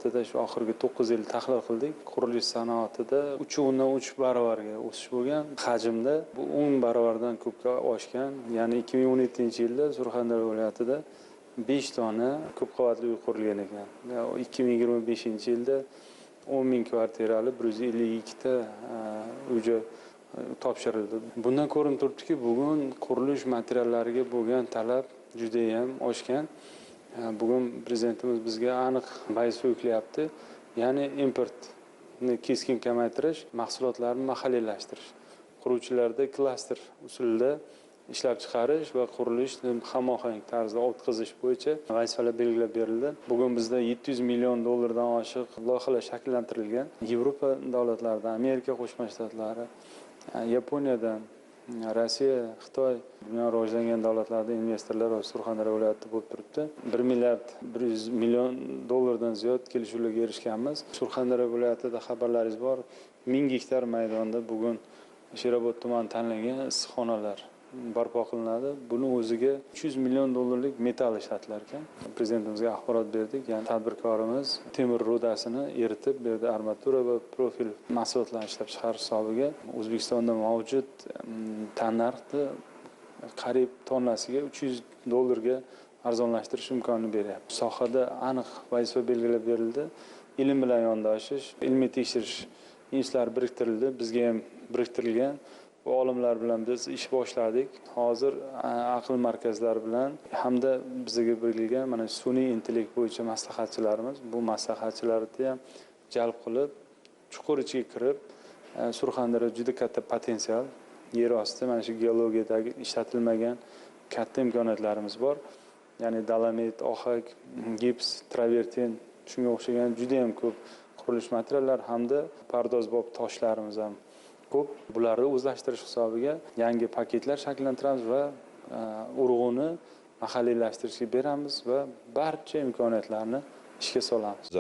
sifatida shu oxirgi 9 yil tahlil qildik. Qurilish sanoatida 3.3 barobarga o'sish bo'lgan. Hajmda bu 10 barobardan ko'pga oshgan. Ya'ni 2017-yilda Surxondaryo viloyatida 5 dona ko'p qavatli uy qurilgan ekan. 2025-yilda 10.000 kvartirali 152 ta uy-joy topshirildi. Bundan ko'rinib turibdiki, bugun qurilish materiallariga bo'lgan talab juda ham oshgan. Bugun prezidentimiz bizga aniq vazifa yuklayapti. Ya'ni importni keskin kamaytirish, mahsulotlarni mahalliylashtirish. Quruvchilarda klaster usulida ishlab chiqarish va qurilishni hamohang tarzda o'tkazish bo'yicha vazifalar belgilab berildi. Bugun bizda 700 million dollardan oshiq loyihalar shakllantirilgan. Yevropa davlatlaridan, Amerika Qo'shma Shtatlari, Yaponiyadan, Rossiya, Xitoy, dunyo rivojlangan davlatlardan investorlar Surxondaryo viloyatida bo'lib turibdi. 1 milliard 100 million dollardan ziyod kelishuvlarga erishganmiz. Surxondaryo viloyatida xabarlaringiz bor, 1000 gektar maydonda bugun Sherobod tumani tanlangan issiqxonalar barpo qilinadi. Buni o'ziga 300 million dollarlik metall ishlatilar ekan. Prezidentimizga axborot berdik. Ya'ni tadbirkorimiz temir rudasini eritib, bu yerda armatura va profil mahsulotlarni ishlab chiqarish hisobiga O'zbekistonda mavjud tannarxni qariyb tonnasiga 300 dollarga arzonlashtirish imkonini beryapti. Sohada aniq vazifa belgilab berildi. Ilm bilan yondashish, ilmiy tekshirish institutlari biriktirildi. Bizga ham biriktirilgan. Bu olimlar bilan biz ish boshladik. Hozir aql markazlari bilan hamda bizga berilgan mana sun'iy intellekt bo'yicha maslahatchilarimiz, bu maslahatchilarni ham jalb qilib, chuqur ichiga kirib, Surxondaryo juda katta potensial, yer osti mana shu geologiyadagi ishlatilmagan katta imkoniyatlarimiz bor. Ya'ni dolomit, ohak, gips, travertin, shunga o'xshagan juda ham ko'p qurilish materiallari hamda pardozbob toshlarimiz ham ko'p. Bularni o'zlashtirish hisobiga yangi paketlar shakllantiramiz va urug'ini mahalliylashtirishga beramiz va barcha imkoniyatlarni ishga solamiz.